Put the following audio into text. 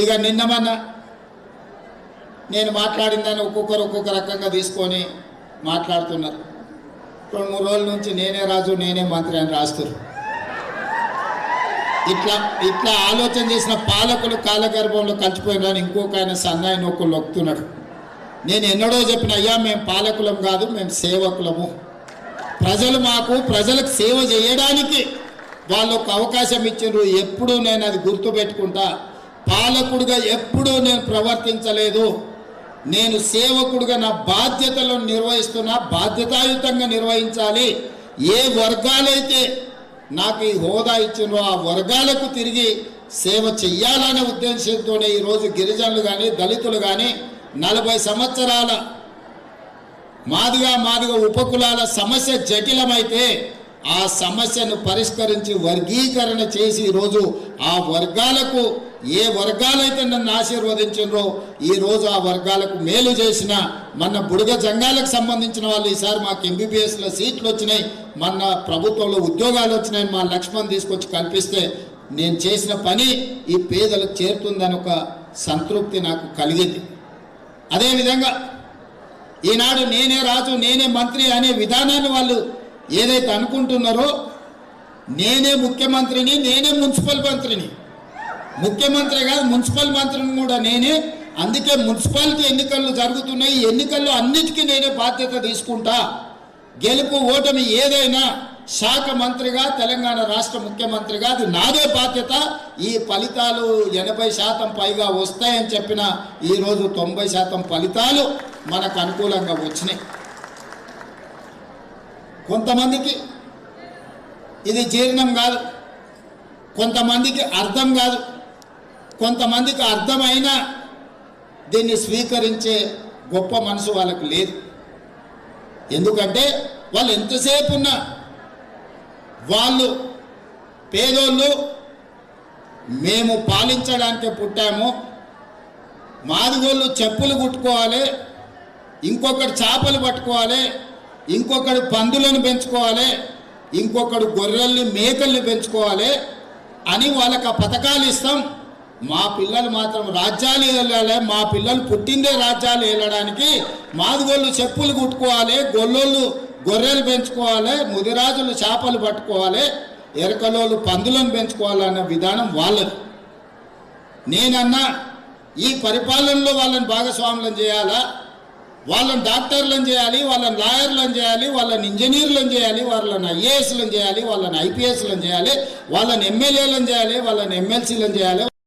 ఇక నిన్నమన్న నేను మాట్లాడిందని ఒక్కొక్క రకంగా తీసుకొని మాట్లాడుతున్నారు. 2-3 రోజుల నుంచి నేనే రాజు నేనే మంత్రి అని రాస్తున్నారు. ఇట్లా ఆలోచన చేసిన పాలకులు కాలగర్భంలో కలిసిపోయినారని ఇంకొక ఆయన సన్నాయి నొక్కులు నొక్కుతున్నాడు. నేను ఎన్నడో చెప్పిన, అయ్యా మేము పాలకులం కాదు, మేము సేవకులము. ప్రజలకు సేవ చేయడానికి వాళ్ళు ఒక అవకాశం ఇచ్చిండ్రు. ఎప్పుడూ నేను అది గుర్తుపెట్టుకుంటా. పాలకుడిగా ఎప్పుడూ నేను ప్రవర్తించలేదు. నేను సేవకుడిగా నా బాధ్యతలను నిర్వహిస్తున్నా, బాధ్యతాయుతంగా నిర్వహించాలి. ఏ వర్గాలైతే నాకు ఈ హోదా ఇచ్చిండ్రో ఆ వర్గాలకు తిరిగి సేవ చెయ్యాలనే ఉద్దేశంతోనే ఈరోజు గిరిజనులు కానీ దళితులు కానీ 40 సంవత్సరాల మాదిగా ఉపకులాల సమస్య జటిలమైతే ఆ సమస్యను పరిష్కరించి వర్గీకరణ చేసి ఈరోజు ఆ వర్గాలకు ఏ వర్గాలైతే నన్ను ఆశీర్వదించారో ఈరోజు ఆ వర్గాలకు మేలు చేసిన మన బుడుగ జంగాలకు సంబంధించిన వాళ్ళు ఈసారి మాకు ఎంబీబీఎస్లో సీట్లు వచ్చినాయి, మన ప్రభుత్వంలో ఉద్యోగాలు వచ్చినాయి, మా లక్ష్మణ్ తీసుకొచ్చి కల్పిస్తే నేను చేసిన పని ఈ పేదలకు చేరుతుందని ఒక సంతృప్తి నాకు కలిగింది. అదేవిధంగా ఈనాడు నేనే రాజు నేనే మంత్రి అనే విధానాన్ని వాళ్ళు ఏదైతే అనుకుంటున్నారో, నేనే ముఖ్యమంత్రిని, నేనే మున్సిపల్ మంత్రిని, ముఖ్యమంత్రి కాదు మున్సిపల్ మంత్రిని కూడా నేనే. అందుకే మున్సిపాలిటీ ఎన్నికలు జరుగుతున్నాయి, ఎన్నికల్లో అన్నిటికీ నేనే బాధ్యత తీసుకుంటా. గెలుపు ఓటమి ఏదైనా శాఖ మంత్రిగా తెలంగాణ రాష్ట్ర ముఖ్యమంత్రిగా అది నాదే బాధ్యత. ఈ ఫలితాలు 80% పైగా వస్తాయని చెప్పిన ఈరోజు 90% ఫలితాలు మనకు అనుకూలంగా వచ్చినాయి. కొంతమందికి ఇది జీర్ణం కాదు, కొంతమందికి అర్థం కాదు, కొంతమందికి అర్థమైనా దీన్ని స్వీకరించే గొప్ప మనసు వాళ్ళకు లేదు. ఎందుకంటే వాళ్ళు ఎంతసేపు ఉన్నా వాళ్ళు పేదోళ్ళు, మేము పాలించడానికే పుట్టాము, మాదిగోళ్ళు చెప్పులు కుట్టుకోవాలి, ఇంకొకటి చేపలు పట్టుకోవాలి, ఇంకొకడు పందులను పెంచుకోవాలి, ఇంకొకడు గొర్రెల్ని మేకల్ని పెంచుకోవాలి అని వాళ్ళకి ఆ పథకాలు ఇస్తాం. మా పిల్లలు మాత్రం రాజ్యాలు వెళ్ళాలి, మా పిల్లలు పుట్టిందే రాజ్యాలు వెళ్ళడానికి, మాదిగోళ్ళు చెప్పులు కుట్టుకోవాలి, గొల్లోళ్ళు గొర్రెలు పెంచుకోవాలి, ముదిరాజులు చేపలు పట్టుకోవాలి, ఎరకలోళ్ళు పందులను పెంచుకోవాలన్న విధానం వాళ్ళది. నేనన్నా ఈ పరిపాలనలో వాళ్ళని భాగస్వాములను చేయాలా, వాళ్ళని డాక్టర్లను చేయాలి, వాళ్ళని లాయర్లను చేయాలి, వాళ్ళని ఇంజనీర్లను చేయాలి, వాళ్ళని ఐఏఎస్లను చేయాలి, వాళ్ళని ఐపీఎస్లను చేయాలి, వాళ్ళని ఎమ్మెల్యేలను చేయాలి, వాళ్ళని ఎమ్మెల్సీలను చేయాలి.